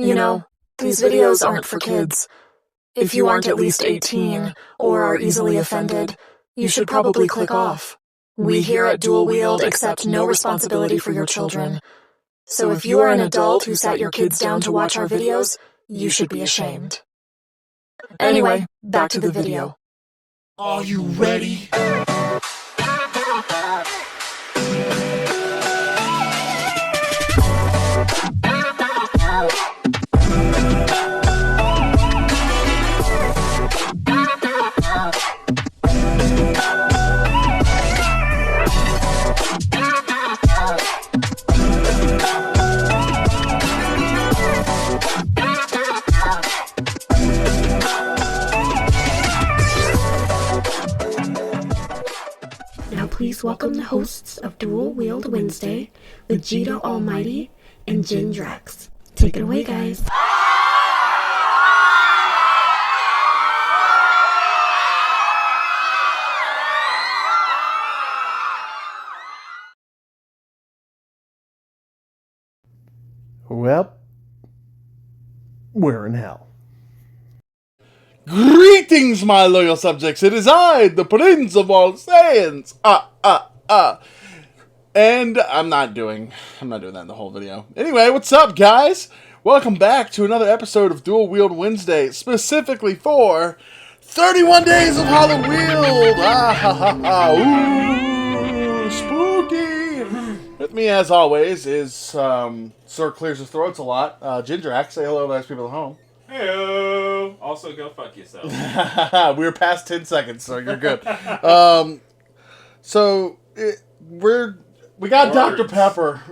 You know, these videos aren't for kids. If you aren't at least 18 or are easily offended, you should probably click off. We here at Dual-Wield accept no responsibility for your children. So if you are an adult who sat your kids down to watch our videos, you should be ashamed. Anyway, back to the video. Are you ready? Now please welcome the hosts of Dual-Wield Wednesday with Gita Almighty and Jen Drax. Take it away, guys. Well, we're in hell. Greetings, my loyal subjects. It is I, the Prince of all Saiyans. And I'm not doing that in the whole video. Anyway, what's up, guys? Welcome back to another episode of Dual-Wield Wednesday, specifically for 31 Days of Hallow-Wield. Ooh, spooky. With me, as always, is Sir Clears His Throats a lot. Gindrax, say hello to nice people at home. Heyo. Also, go fuck yourself. We're past 10 seconds, so you're good. We got Dr. Pepper.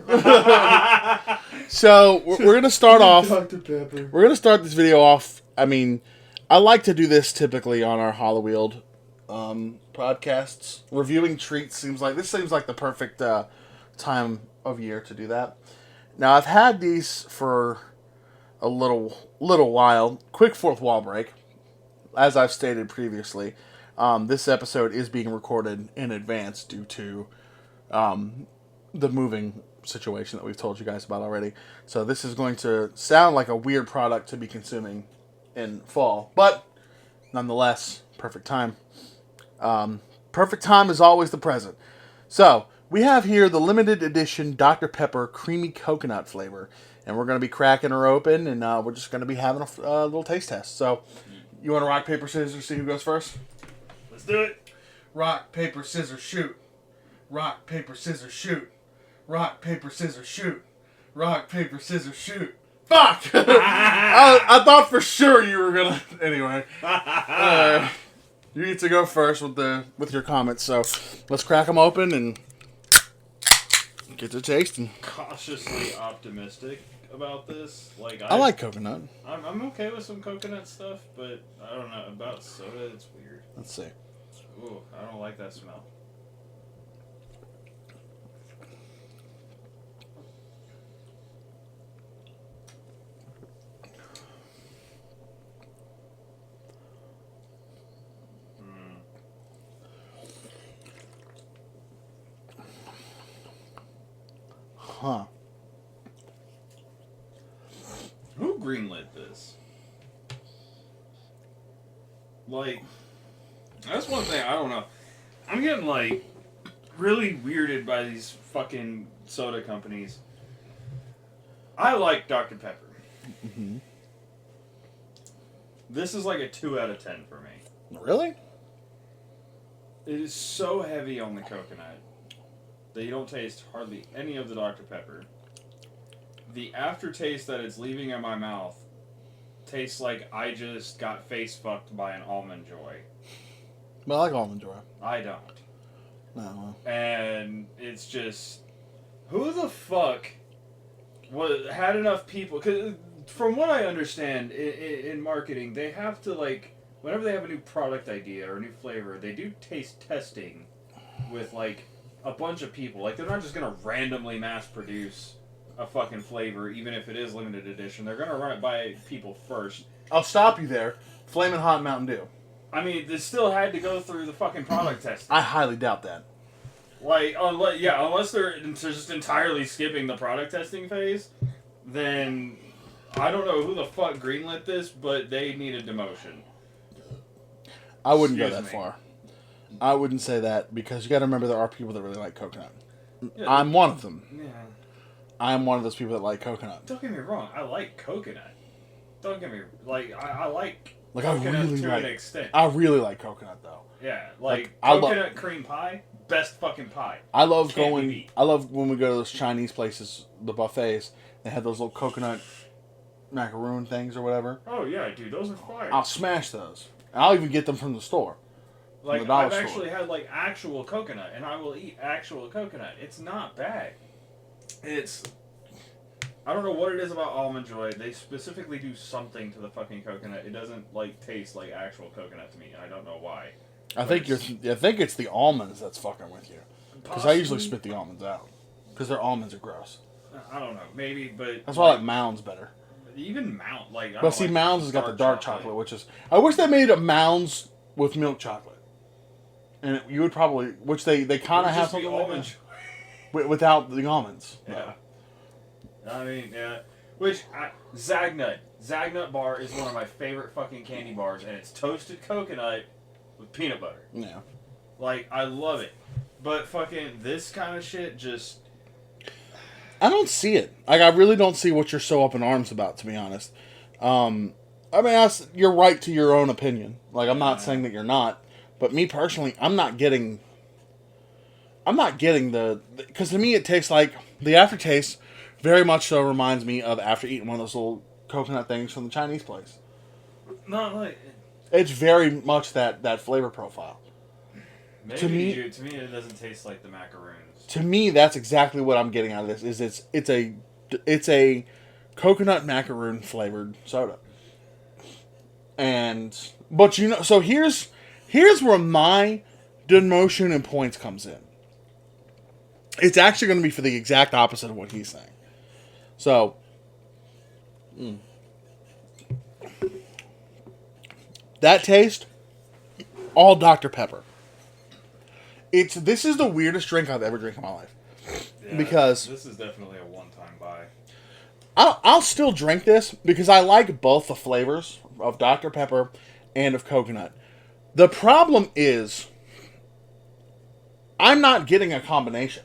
So we're gonna start off. Dr. Pepper. We're gonna start this video off. I mean, I like to do this typically on our Hallow-Wield podcasts. Reviewing treats seems like the perfect time of year to do that. Now I've had these for a little while. Quick fourth wall break. As I've stated previously, this episode is being recorded in advance due to the moving situation that we've told you guys about already. So this is going to sound like a weird product to be consuming in fall, but nonetheless, perfect time. Perfect time is always the present. So we have here the limited edition Dr. Pepper creamy coconut flavor. And we're going to be cracking her open, and we're just going to be having a little taste test. So, you want to rock, paper, scissors, see who goes first? Let's do it. Rock, paper, scissors, shoot. Rock, paper, scissors, shoot. Rock, paper, scissors, shoot. Rock, paper, scissors, shoot. Fuck! I thought for sure you were going to... Anyway. You get to go first with your comments. So, let's crack them open and get to tasting. Cautiously optimistic about this. I like coconut. I'm okay with some coconut stuff, but I don't know about soda. It's weird. Let's see. Ooh, I don't like that smell. Huh. Who greenlit this? Like, that's one thing I don't know. I'm getting, like, really weirded by these fucking soda companies. I like Dr. Pepper. Mm-hmm. This is like a 2 out of 10 for me. Really? It is so heavy on the coconut that you don't taste hardly any of the Dr. Pepper. The aftertaste that it's leaving in my mouth tastes like I just got face fucked by an Almond Joy. Well, I like Almond Joy. I don't. No. And it's just... Who the fuck had enough people... Because from what I understand, in marketing, they have to, like... Whenever they have a new product idea or a new flavor, they do taste testing with, like, a bunch of people. Like, they're not just going to randomly mass produce a fucking flavor, even if it is limited edition. They're going to run it by people first. I'll stop you there. Flamin' Hot Mountain Dew. I mean, this still had to go through the fucking product testing. I highly doubt that. Like, unless they're just entirely skipping the product testing phase, then I don't know who the fuck greenlit this, but they needed demotion. I wouldn't go that far. I wouldn't say that because you got to remember there are people that really like coconut. Yeah, I'm one of them. Yeah. I'm one of those people that like coconut. Don't get me wrong. I like coconut. Don't get me I like I coconut really to like, an extent. I really like coconut though. Yeah, coconut cream pie, best fucking pie. I love when we go to those Chinese places, the buffets. They have those little coconut macaroon things or whatever. Oh yeah, dude, those are fire. I'll smash those. I'll even get them from the store. Like I've actually had like actual coconut, and I will eat actual coconut. It's not bad. I don't know what it is about Almond Joy. They specifically do something to the fucking coconut. It doesn't like taste like actual coconut to me. I don't know why. I think it's the almonds that's fucking with you. Because I usually spit the almonds out. Because their almonds are gross. I don't know, maybe, but that's why I like Mounds better. Even Mound, but see, Mounds has got the dark chocolate, which is. I wish they made a Mounds with milk chocolate. And you would probably, which they kind of have something like that. Without the almonds. Yeah. No. I mean, yeah. Zagnut bar is one of my favorite fucking candy bars, and it's toasted coconut with peanut butter. Yeah. Like, I love it. But fucking this kind of shit just... I don't see it. Like, I really don't see what you're so up in arms about, to be honest. I mean, you're right to your own opinion. Like, I'm not saying that you're not. But me personally, I'm not getting the... Because to me, it tastes like... The aftertaste very much so reminds me of after eating one of those little coconut things from the Chinese place. Not like... It's very much that flavor profile. Maybe to me, it doesn't taste like the macaroons. To me, that's exactly what I'm getting out of this. It's a coconut macaroon flavored soda. But so here's where my demotion and points comes in. It's actually going to be for the exact opposite of what he's saying. So, that taste, all Dr. Pepper. This is the weirdest drink I've ever drank in my life. Yeah, because this is definitely a one-time buy. I'll still drink this because I like both the flavors of Dr. Pepper and of coconut. The problem is, I'm not getting a combination.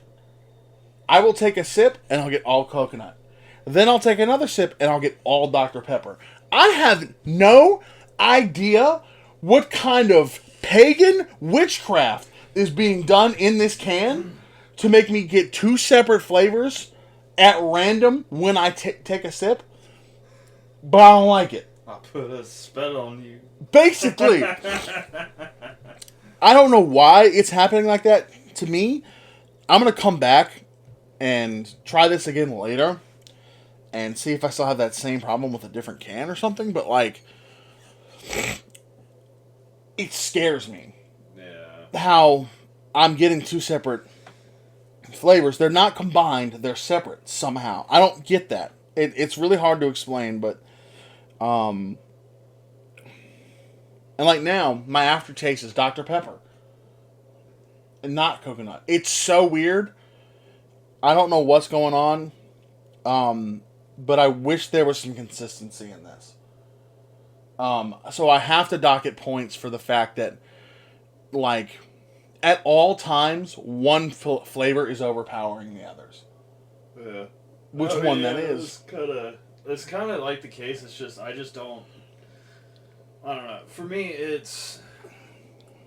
I will take a sip and I'll get all coconut. Then I'll take another sip and I'll get all Dr. Pepper. I have no idea what kind of pagan witchcraft is being done in this can to make me get two separate flavors at random when I take a sip. But I don't like it. I put a spell on you. Basically. I don't know why it's happening like that to me. I'm going to come back and try this again later and see if I still have that same problem with a different can or something. But, like, it scares me. Yeah. How I'm getting two separate flavors. They're not combined. They're separate somehow. I don't get that. It's really hard to explain, but... And like now, my aftertaste is Dr. Pepper. And not coconut. It's so weird. I don't know what's going on. But I wish there was some consistency in this. So I have to dock it points for the fact that, like, at all times, one flavor is overpowering the others. Yeah. Which one that is? It's kind of like the case. It's just, I don't know. For me, this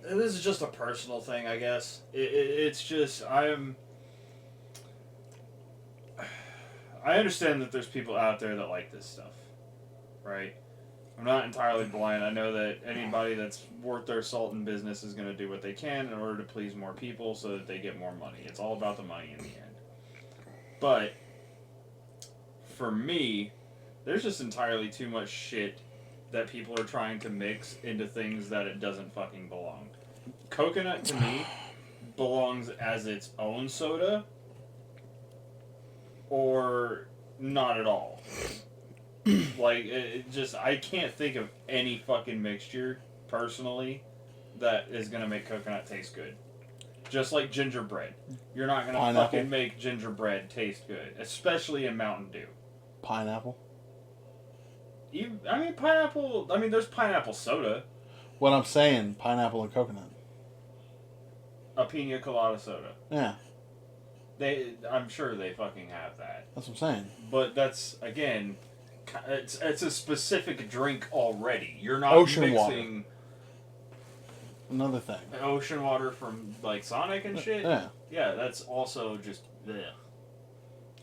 is just a personal thing, I guess. It's just, I understand that there's people out there that like this stuff, right? I'm not entirely blind. I know that anybody that's worth their salt in business is going to do what they can in order to please more people so that they get more money. It's all about the money in the end. But for me, there's just entirely too much shit that people are trying to mix into things that it doesn't fucking belong. Coconut, to me, belongs as its own soda or not at all. Like, I can't think of any fucking mixture, personally, that is going to make coconut taste good. Just like gingerbread. You're not going to fucking make gingerbread taste good, especially in Mountain Dew. Pineapple? I mean, pineapple. I mean, there's pineapple soda. What I'm saying, pineapple and coconut. A pina colada soda. Yeah. I'm sure they fucking have that. That's what I'm saying. But that's, again, it's a specific drink already. You're not Ocean mixing... water. Another thing. Ocean water from, like, Sonic and shit? Yeah. Yeah, that's also just... Bleh.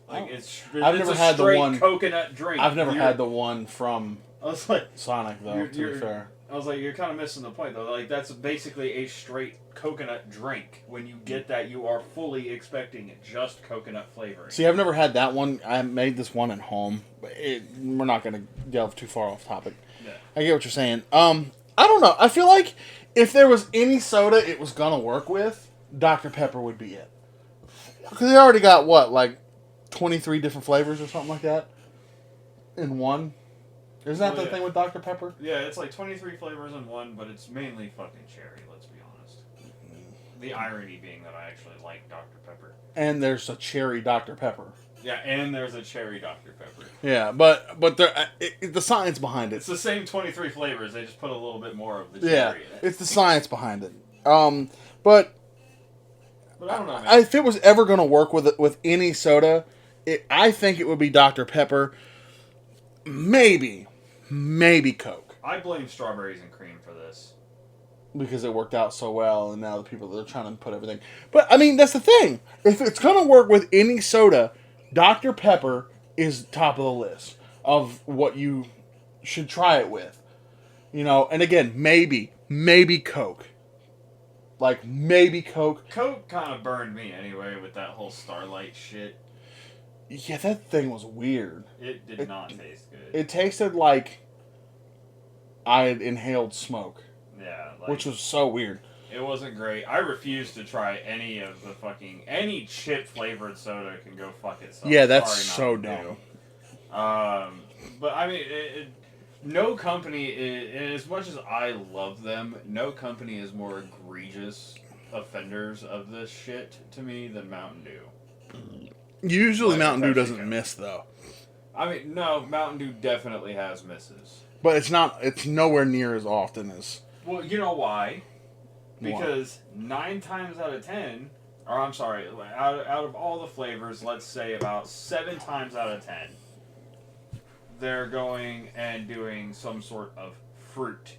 Like, I've never had the one... coconut drink. I've never had the one from I was like, Sonic, though, to be fair. I was like, you're kind of missing the point, though. Like, that's basically a straight coconut drink. When you get that, you are fully expecting just coconut flavoring. See, I've never had that one. I made this one at home. But we're not going to delve too far off topic. Yeah. I get what you're saying. I don't know. I feel like if there was any soda it was going to work with, Dr. Pepper would be it. Because they already got, what, like 23 different flavors or something like that? In one? Isn't that the thing with Dr. Pepper? Yeah, it's like 23 flavors in one, but it's mainly fucking cherry, let's be honest. The irony being that I actually like Dr. Pepper. And there's a cherry Dr. Pepper. Yeah, and there's a cherry Dr. Pepper. Yeah, but the science behind it. It's the same 23 flavors, they just put a little bit more of the cherry in it. It's the science behind it. But I don't know, man. If it was ever going to work with any soda, I think it would be Dr. Pepper. Maybe Coke. I blame strawberries and cream for this. Because it worked out so well, and now the people that are trying to put everything. But, I mean, that's the thing. If it's going to work with any soda, Dr. Pepper is top of the list of what you should try it with. You know, and again, maybe Coke. Like, maybe Coke. Coke kind of burned me anyway with that whole Starlight shit. Yeah, that thing was weird. It did not taste good. It tasted like I had inhaled smoke. Yeah. Like, which was so weird. It wasn't great. I refuse to try any of the any chip flavored soda can go fuck itself. Yeah, that's so dumb. But I mean, no company, and as much as I love them, no company is more egregious offenders of this shit to me than Mountain Dew. Usually Mountain Dew doesn't miss, though. I mean, no, Mountain Dew definitely has misses. But it's nowhere near as often as... Well, you know why? Because 9 times out of 10, or I'm sorry, out of all the flavors, let's say about 7 times out of 10, they're going and doing some sort of fruit.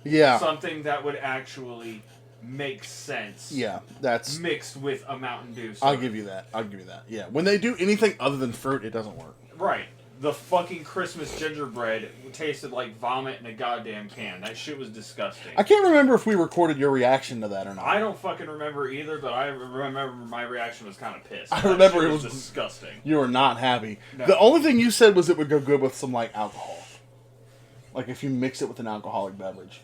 Yeah. Something that would actually make sense. Yeah, that's... mixed with a Mountain Dew soda. I'll give you that. Yeah, when they do anything other than fruit, it doesn't work. Right. The fucking Christmas gingerbread tasted like vomit in a goddamn can. That shit was disgusting. I can't remember if we recorded your reaction to that or not. I don't fucking remember either, but I remember my reaction was kind of pissed. I remember it was disgusting. You were not happy. No. The only thing you said was it would go good with some, like, alcohol. Like, if you mix it with an alcoholic beverage.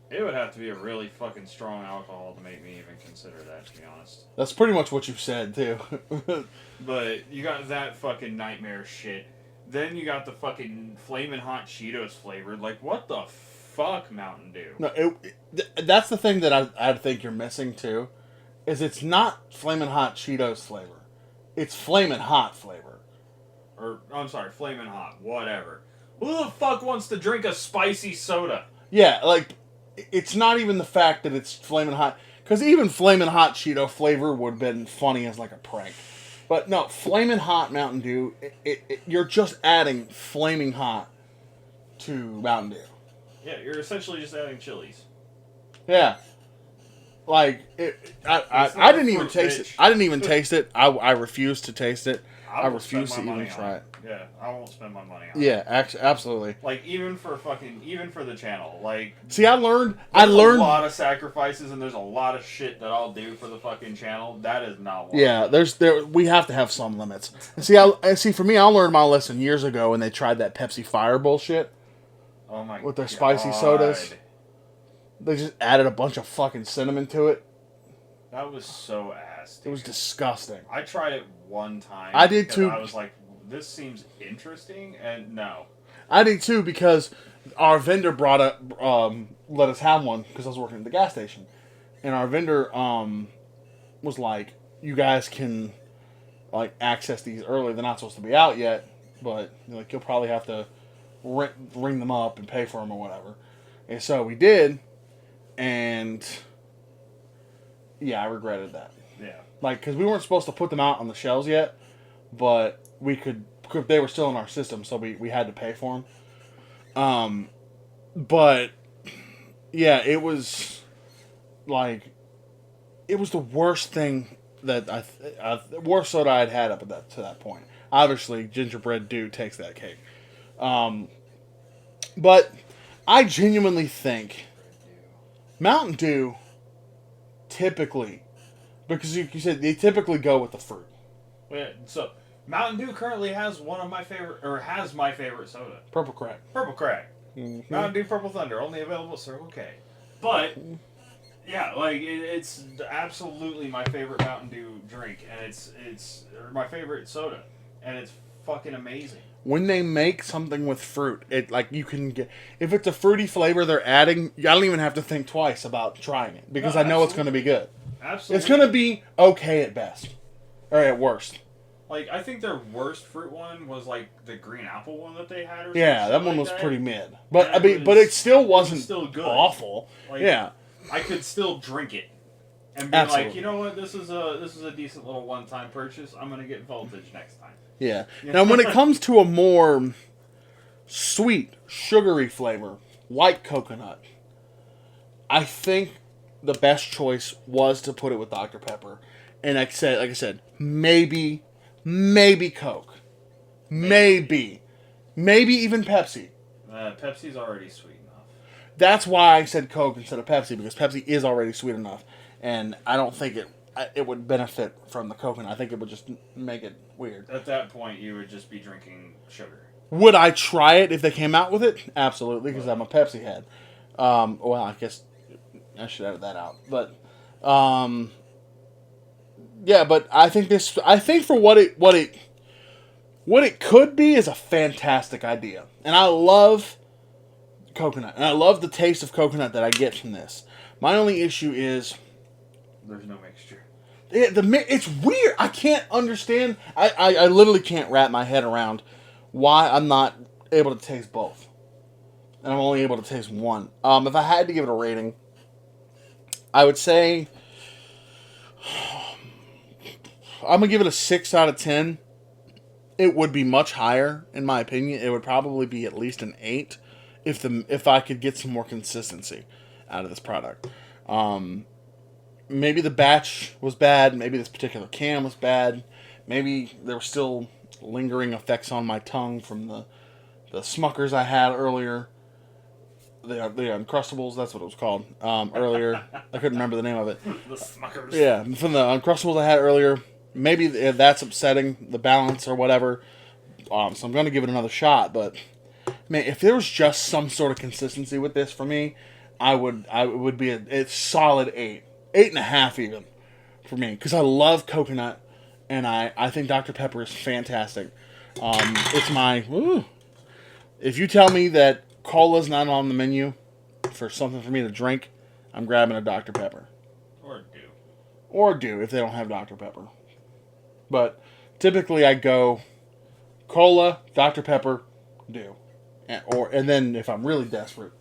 It would have to be a really fucking strong alcohol to make me even consider that, to be honest. That's pretty much what you said, too. But you got that fucking nightmare shit. Then you got the fucking Flamin' Hot Cheetos flavored. Like, what the fuck, Mountain Dew? No, that's the thing that I think you're missing, too. Is it's not Flamin' Hot Cheetos flavor. It's Flamin' Hot flavor. Or, I'm sorry, Flamin' Hot. Whatever. Who the fuck wants to drink a spicy soda? Yeah, like... It's not even the fact that it's Flamin' Hot. Because even Flamin' Hot Cheeto flavor would have been funny as like a prank. But no, Flamin' Hot Mountain Dew, you're just adding Flaming Hot to Mountain Dew. Yeah, you're essentially just adding chilies. Yeah. Like, I didn't even taste it. I didn't even taste it. I refused to taste it. I refuse to even try it. Yeah, I won't spend my money on it. Yeah, absolutely. Like, even for the channel. Like, see, I learned a lot of sacrifices, and there's a lot of shit that I'll do for the fucking channel. That is not one. Yeah, we have to have some limits. And see, for me, I learned my lesson years ago when they tried that Pepsi Fire bullshit. Oh my god. With their spicy sodas. They just added a bunch of fucking cinnamon to it. That was so ass, dude. It was disgusting. I tried it one time. I did too. I was like, this seems interesting, and no. I did too, because our vendor let us have one, because I was working at the gas station. And our vendor was like, you guys can like access these early. They're not supposed to be out yet, but like you'll probably have to ring them up and pay for them or whatever. And so we did, and yeah, I regretted that. Yeah. Like, because we weren't supposed to put them out on the shelves yet, but we could. They were still in our system, so we had to pay for them. But yeah, it was like it was the worst thing that worst soda I'd had up at to that point. Obviously, Gingerbread Dew takes that cake. But I genuinely think Mountain Dew typically, because you said they typically go with the fruit. Yeah, so Mountain Dew currently has my favorite soda. Purple Crack. Purple Crack. Mm-hmm. Mountain Dew Purple Thunder, only available at Circle K. But yeah, like it's absolutely my favorite Mountain Dew drink, and it's my favorite soda, and it's fucking amazing. When they make something with fruit, it like you can get if it's a fruity flavor they're adding, I don't even have to think twice about trying it because I know it's going to be good. Absolutely, it's going to be okay at best, or at worst. Like I think their worst fruit one was like the green apple one that they had. Or yeah, that one like was that. pretty mid, but I mean, but it still wasn't still good. Awful. Like, yeah, I could still drink it and be like, you know what, this is a decent little one-time purchase. I'm gonna get Voltage next time. Yeah. Now, when it comes to a more sweet, sugary flavor, like coconut, I think the best choice was to put it with Dr. Pepper. And like I said, maybe Coke. Maybe even Pepsi. Pepsi's already sweet enough. That's why I said Coke instead of Pepsi, because Pepsi is already sweet enough. And I don't think it would benefit from the coconut. I think it would just make it weird. At that point, you would just be drinking sugar. Would I try it if they came out with it? Absolutely, because I'm a Pepsi head. Well, I guess I should edit that out. But, yeah, but I think for what it could be is a fantastic idea. And I love coconut. And I love the taste of coconut that I get from this. My only issue is there's no mixture. It's weird. I can't understand. I literally can't wrap my head around why I'm not able to taste both. And I'm only able to taste one. If I had to give it a rating, I would say I'm going to give it a 6 out of 10. It would be much higher, in my opinion. It would probably be at least an 8 if I could get some more consistency out of this product. Maybe the batch was bad. Maybe this particular can was bad. Maybe there were still lingering effects on my tongue from the Smuckers I had earlier. The Uncrustables, that's what it was called earlier. I couldn't remember the name of it. The Smuckers. Yeah, from the Uncrustables I had earlier. Maybe that's upsetting, the balance or whatever. So I'm going to give it another shot. But, man, if there was just some sort of consistency with this for me, I would be a solid 8. 8.5 even for me, because I love coconut, and I think Dr. Pepper is fantastic. It's my... Ooh. If you tell me that cola's not on the menu for something for me to drink, I'm grabbing a Dr. Pepper. Or Dew, if they don't have Dr. Pepper. But typically I go cola, Dr. Pepper, Dew. And then if I'm really desperate,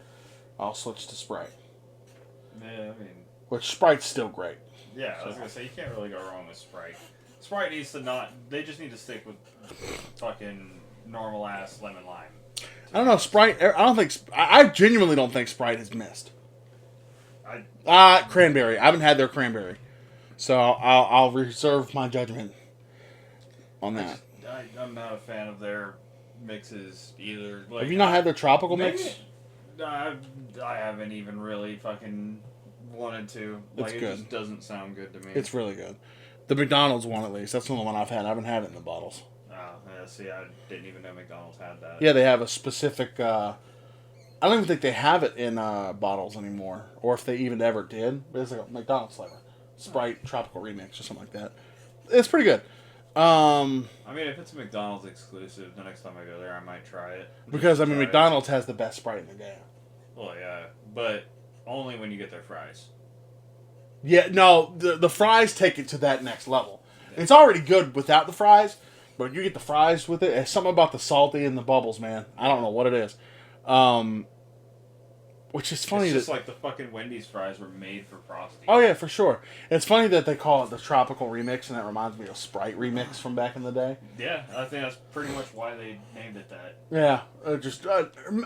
I'll switch to Sprite. Yeah, I mean... Which Sprite's still great. Yeah, I was going to say, you can't really go wrong with Sprite. Sprite needs to not... They just need to stick with fucking normal-ass lemon lime. I don't know, Sprite... I genuinely don't think Sprite has missed. Cranberry. I haven't had their cranberry. So I'll reserve my judgment on that. I'm not a fan of their mixes either. Like, have you not had their tropical mix? I haven't even really fucking... wanted to. Like, it just doesn't sound good to me. It's really good. The McDonald's one, at least. That's the only one I've had. I haven't had it in the bottles. Oh, yeah, see, I didn't even know McDonald's had that. Yeah, they have a specific... I don't even think they have it in bottles anymore. Or if they even ever did. But it's like a McDonald's flavor. Sprite Tropical Remix or something like that. It's pretty good. I mean, if it's a McDonald's exclusive, the next time I go there, I might try it. Because, McDonald's has the best Sprite in the game. Well, yeah. But... only when you get their fries. Yeah, no, the fries take it to that next level. Yeah. It's already good without the fries, But you get the fries with it. It's something about the salty and the bubbles, man. I don't know what it is. Which is funny. It's just like the fucking Wendy's fries were made for Frosty. Oh yeah, for sure. It's funny that they call it the tropical remix, and that reminds me of Sprite remix from back in the day. Yeah, I think that's pretty much why they named it that. Yeah,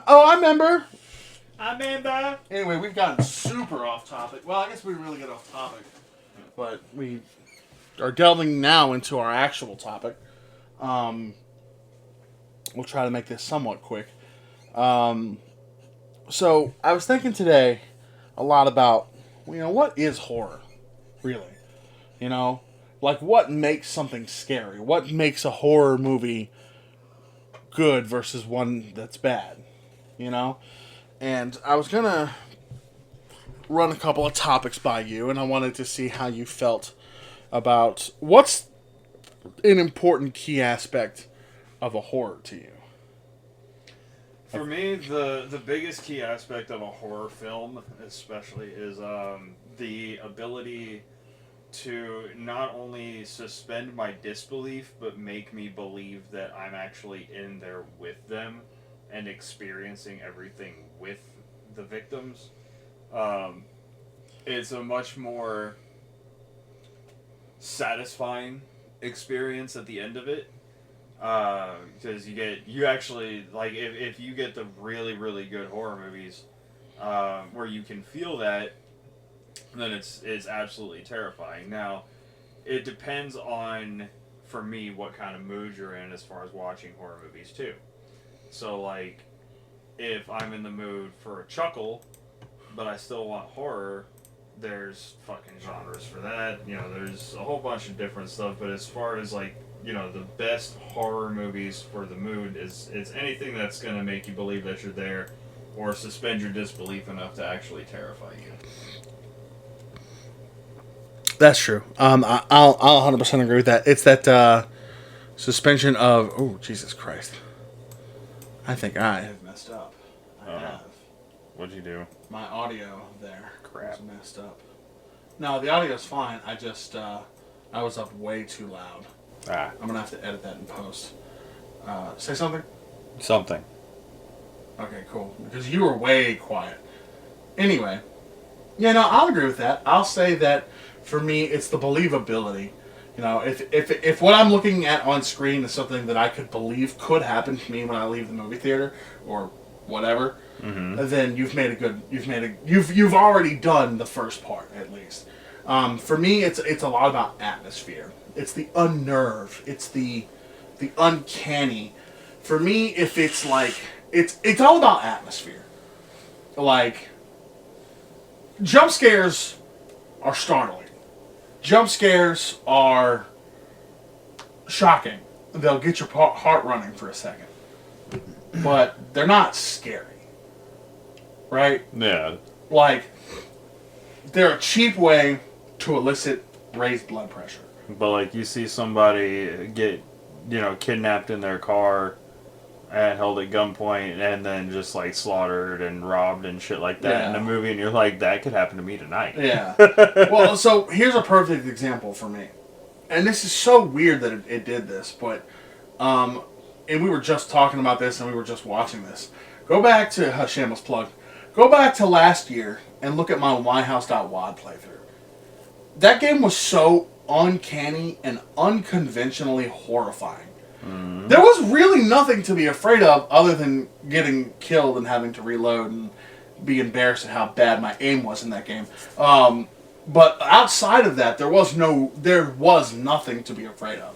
I remember. Anyway, we've gotten super off topic. Well, I guess we really get off topic, but we are delving now into our actual topic. We'll try to make this somewhat quick. So, I was thinking today a lot about, what is horror, really? Like, what makes something scary? What makes a horror movie good versus one that's bad? And I was going to run a couple of topics by you, and I wanted to see how you felt about what's an important key aspect of a horror to you. For me, the biggest key aspect of a horror film, especially, is the ability to not only suspend my disbelief, but make me believe that I'm actually in there with them and experiencing everything with the victims. It's a much more satisfying experience at the end of it. Because you actually, like, if you get the really, really good horror movies, where you can feel that, then it's absolutely terrifying. Now, it depends on, for me, what kind of mood you're in as far as watching horror movies, too. So, like, if I'm in the mood for a chuckle, but I still want horror, there's fucking genres for that. There's a whole bunch of different stuff, but as far as, like, the best horror movies for the mood it's anything that's going to make you believe that you're there or suspend your disbelief enough to actually terrify you. That's true. I'll 100% agree with that. It's that suspension of... Oh, Jesus Christ. I think I have messed up. I have. What'd you do? My audio there. Crap. Was messed up. No, the audio's fine. I just... I was up way too loud. I'm going to have to edit that in post. Say something? Something. Okay, cool. Because you were way quiet. Anyway. Yeah, no, I'll agree with that. I'll say that, for me, it's the believability. If what I'm looking at on screen is something that I could believe could happen to me when I leave the movie theater, or whatever, then you've already done the first part, at least. For me, it's a lot about atmosphere. It's the unnerve. It's the uncanny. For me, if it's like... It's all about atmosphere. Like, jump scares are startling. Jump scares are shocking. They'll get your heart running for a second. But they're not scary. Right? Yeah. Like, they're a cheap way to elicit raised blood pressure. But, like, you see somebody get, kidnapped in their car and held at gunpoint and then just, like, slaughtered and robbed and shit like that in a movie, and you're like, that could happen to me tonight. Yeah. Well, so here's a perfect example for me. And this is so weird that it did this, but, and we were just talking about this and we were just watching this. Go back to, shameless plug, go back to last year and look at my Winehouse.wad playthrough. That game was so uncanny and unconventionally horrifying. There was really nothing to be afraid of other than getting killed and having to reload and be embarrassed at how bad my aim was in that game. But outside of that, there was nothing to be afraid of.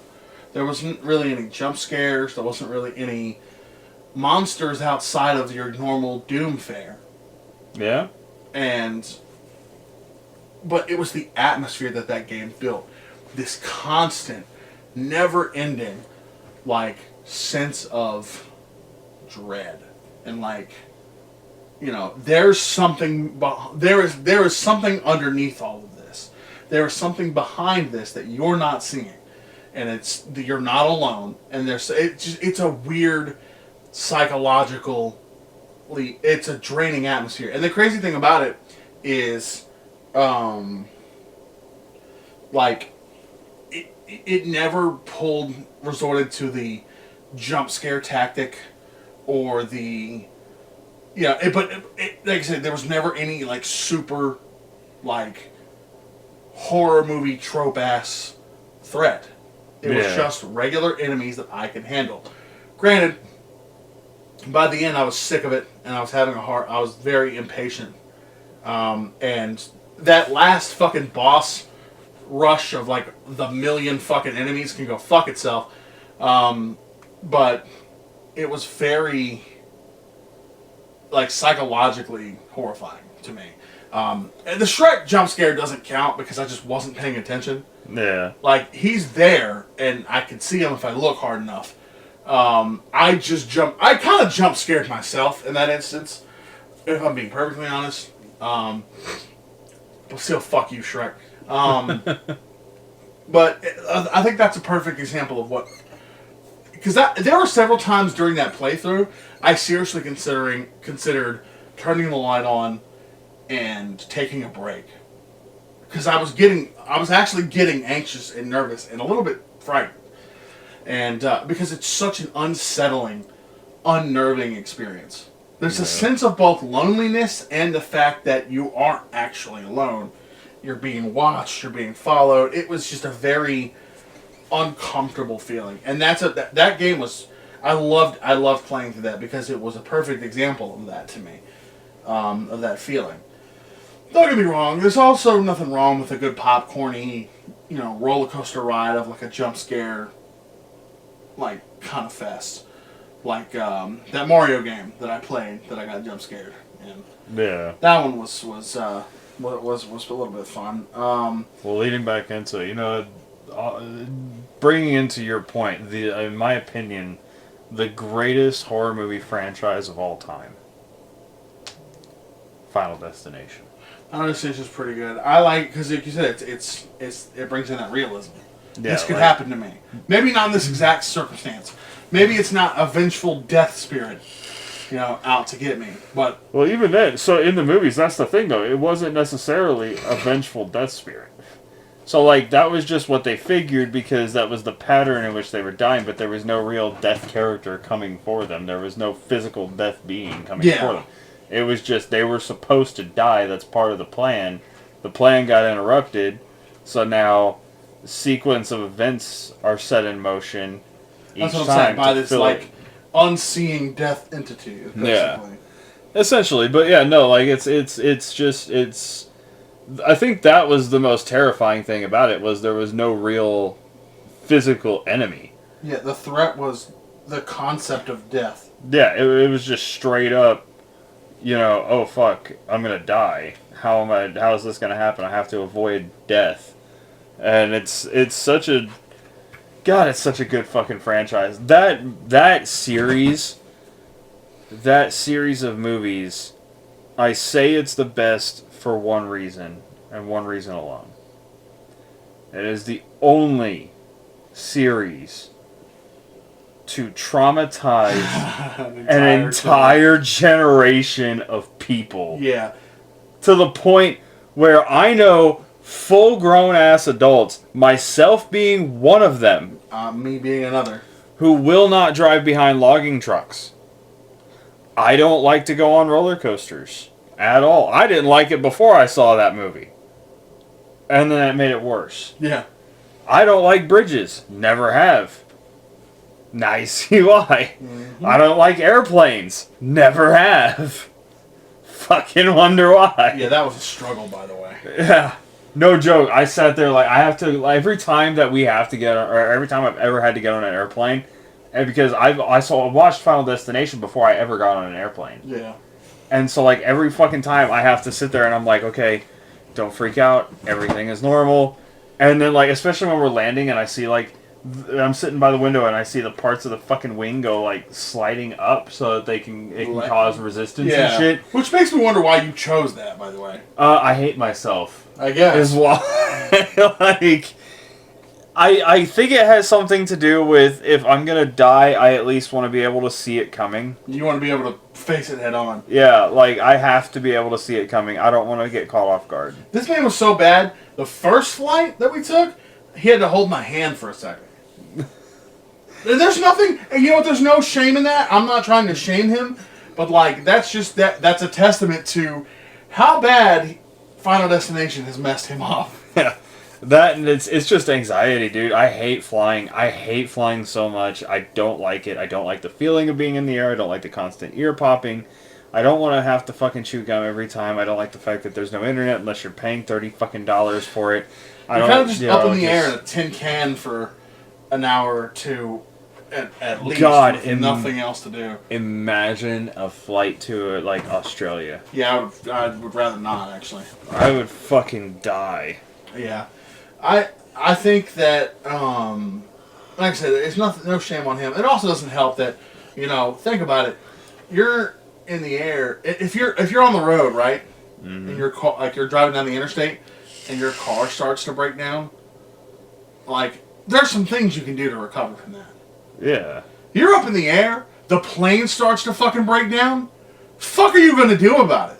There wasn't really any jump scares. There wasn't really any monsters outside of your normal Doom fare. Yeah. But it was the atmosphere that game built. This constant, never-ending, like, sense of dread. And, like, there's something... There is something underneath all of this. There is something behind this that you're not seeing. And you're not alone. And it's a weird, psychologically... It's a draining atmosphere. And the crazy thing about it is... it never resorted to the jump scare tactic or the but like I said, there was never any like super like horror movie trope ass threat. It was just regular enemies that I could handle. Granted, by the end I was sick of it and I was very impatient. And that last fucking boss rush of like the million fucking enemies can go fuck itself. But it was very like psychologically horrifying to me. And the Shrek jump scare doesn't count because I just wasn't paying attention. Yeah. Like, he's there and I can see him if I look hard enough. I kind of jump scared myself in that instance, if I'm being perfectly honest. But still, fuck you, Shrek. But I think that's a perfect example of what... Because there were several times during that playthrough, I seriously considered turning the light on and taking a break. Because I was actually getting anxious and nervous and a little bit frightened. And because it's such an unsettling, unnerving experience. There's a sense of both loneliness and the fact that you aren't actually alone. You're being watched, you're being followed. It was just a very uncomfortable feeling. And that game was... I loved playing through that because it was a perfect example of that to me. Of that feeling. Don't get me wrong, there's also nothing wrong with a good popcorny, roller coaster ride of like a jump scare, like, kind of fest. Like that Mario game that I played that I got jump scared in. Yeah. That one was a little bit fun. Well, leading back into bringing into your point, in my opinion, the greatest horror movie franchise of all time, Final Destination. Final Destination is pretty good. I like because like you said, it brings in that realism. Yeah, this could happen to me. Maybe not in this exact circumstance. Maybe it's not a vengeful death spirit, out to get me. But well, even then, so in the movies, that's the thing though. It wasn't necessarily a vengeful death spirit. So like that was just what they figured because that was the pattern in which they were dying. But there was no real death character coming for them. There was no physical death being coming for them. It was just they were supposed to die. That's part of the plan. The plan got interrupted, so now the sequence of events are set in motion. That's what I'm saying, by this, like, unseeing death entity, basically. Yeah. Essentially, but yeah, no, like, it's I think that was the most terrifying thing about it, was there was no real physical enemy. Yeah, the threat was the concept of death. Yeah, it was just straight up, oh fuck, I'm gonna die. How is this gonna happen? I have to avoid death. And it's such a... God, it's such a good fucking franchise. That series of movies, I say it's the best for one reason, and one reason alone. It is the only series to traumatize an entire generation of people. Yeah. To the point where I know full-grown ass adults, myself being one of them, me being another, who will not drive behind logging trucks. I don't like to go on roller coasters at all. I didn't like it before I saw that movie, and then it made it worse. Yeah. I don't like bridges. Never have. Now you see why. Mm-hmm. I don't like airplanes. Never have. Fucking wonder why. Yeah, that was a struggle, by the way. Yeah. No joke. I sat there like I have to, like, every time that we have to get, or every time I've ever had to get on an airplane, and because I watched Final Destination before I ever got on an airplane. Yeah. And so like every fucking time I have to sit there and I'm like, okay, don't freak out. Everything is normal. And then like, especially when we're landing and I see like, I'm sitting by the window and I see the parts of the fucking wing go like sliding up so that it can cause resistance and shit. Which makes me wonder why you chose that, by the way. I hate myself. I guess. As well. Like, I think it has something to do with if I'm gonna die, I at least want to be able to see it coming. You want to be able to face it head on. Yeah, like I have to be able to see it coming. I don't want to get caught off guard. This man was so bad. The first flight that we took, he had to hold my hand for a second. There's nothing, you know what, there's no shame in that. I'm not trying to shame him, but like, that's a testament to how bad Final Destination has messed him up. Yeah. That, and it's just anxiety, dude. I hate flying. I hate flying so much. I don't like it. I don't like the feeling of being in the air. I don't like the constant ear popping. I don't want to have to fucking chew gum every time. I don't like the fact that there's no internet unless you're paying $30 fucking for it. You're kind of just up in the air in a tin can for an hour or two, at least, with nothing else to do. Imagine a flight to like Australia. Yeah, I would rather not, actually. I would fucking die. Yeah, I think that like I said, it's no shame on him. It also doesn't help that, you know, think about it. You're in the air. If you're on the road, right, and you're driving down the interstate, and your car starts to break down, like, there's some things you can do to recover from that. Yeah. You're up in the air, the plane starts to fucking break down. Fuck are you gonna do about it?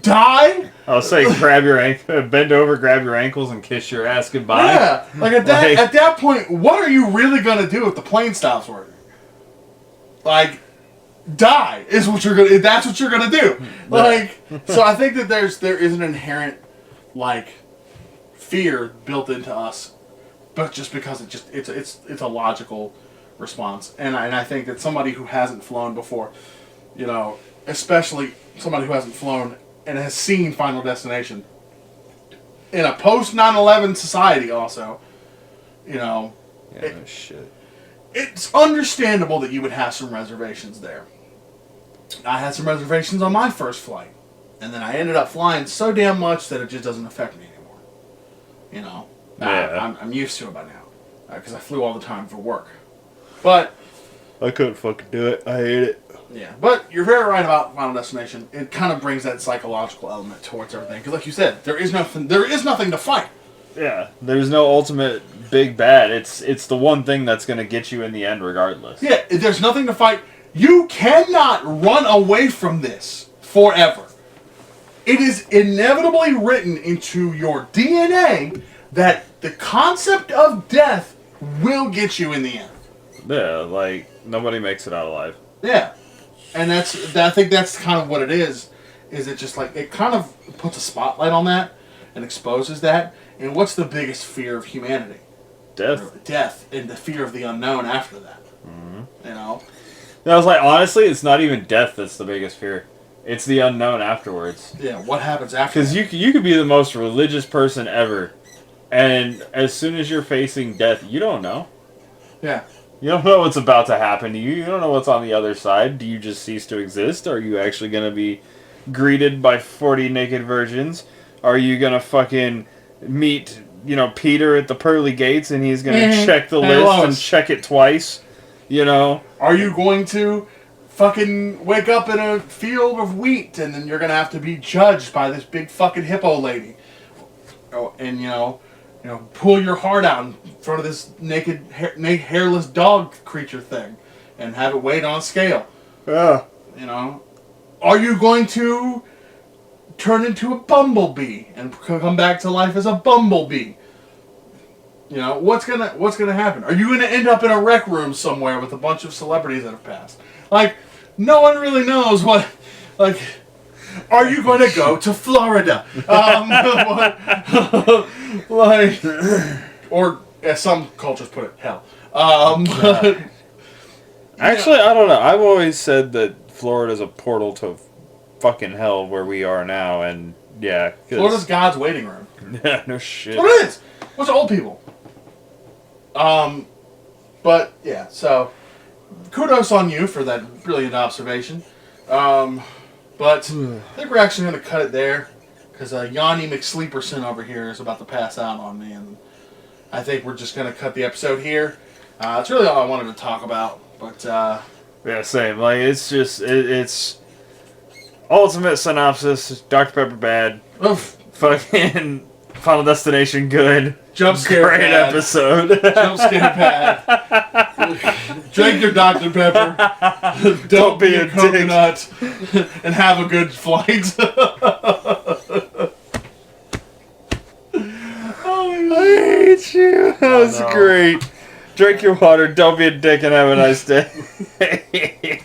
Die? I'll say grab your bend over, grab your ankles, and kiss your ass goodbye. Yeah, like at that point, what are you really gonna do if the plane stops working? Like, die is what you're gonna. That's what you're gonna do. Like, so I think that there is an inherent like fear built into us, but just because it's a logical response, and I think that somebody who hasn't flown before, you know, especially somebody who hasn't flown and has seen Final Destination in a post 9/11 society, also, you know, shit. It's understandable that you would have some reservations there. I had some reservations on my first flight, and then I ended up flying so damn much that it just doesn't affect me anymore. You know, I'm used to it by now because I flew all the time for work. But I couldn't fucking do it. I hate it. Yeah, but you're very right about Final Destination. It kind of brings that psychological element towards everything. Because, like you said, there is nothing to fight. Yeah, there's no ultimate big bad. It's the one thing that's going to get you in the end, regardless. Yeah, there's nothing to fight. You cannot run away from this forever. It is inevitably written into your DNA that the concept of death will get you in the end. Yeah, like nobody makes it out alive. Yeah. And I think that's kind of what it is it just like, it kind of puts a spotlight on that and exposes that. And what's the biggest fear of humanity? Death. Death, and the fear of the unknown after that. Mm-hmm. You know? I was like, honestly, it's not even death that's the biggest fear. It's the unknown afterwards. Yeah, what happens after? Because you could be the most religious person ever, and as soon as you're facing death, you don't know. Yeah. You don't know what's about to happen to you. You don't know what's on the other side. Do you just cease to exist? Are you actually going to be greeted by 40 naked virgins? Are you going to fucking meet, you know, Peter at the pearly gates and he's going to check the list and check it twice? You know? Are you going to fucking wake up in a field of wheat and then you're going to have to be judged by this big fucking hippo lady? Oh, and, you know, pull your heart out in front of this naked, hairless dog creature thing and have it weighed on a scale. Yeah. You know? Are you going to turn into a bumblebee and come back to life as a bumblebee? You know, what's gonna happen? Are you gonna end up in a rec room somewhere with a bunch of celebrities that have passed? Like, no one really knows what, like, are you going to go to Florida? Like, or as some cultures put it, hell. Actually, I don't know. I've always said that Florida's a portal to fucking hell where we are now, and yeah. Florida's God's waiting room. Yeah, no shit. That's what it is. What's old people? But yeah, so kudos on you for that brilliant observation. But I think we're actually going to cut it there because Yanni McSleeperson over here is about to pass out on me, and I think we're just going to cut the episode here. It's really all I wanted to talk about, but yeah, same. Like, it's just it's ultimate synopsis: Dr. Pepper bad, oof. Fucking Final Destination good, jump scare great bad. Episode, jump scare bad. Drink your Dr. Pepper. Don't be a coconut, and have a good flight. Oh, Shoot, that was great. Drink your water, don't be a dick, and have a nice day.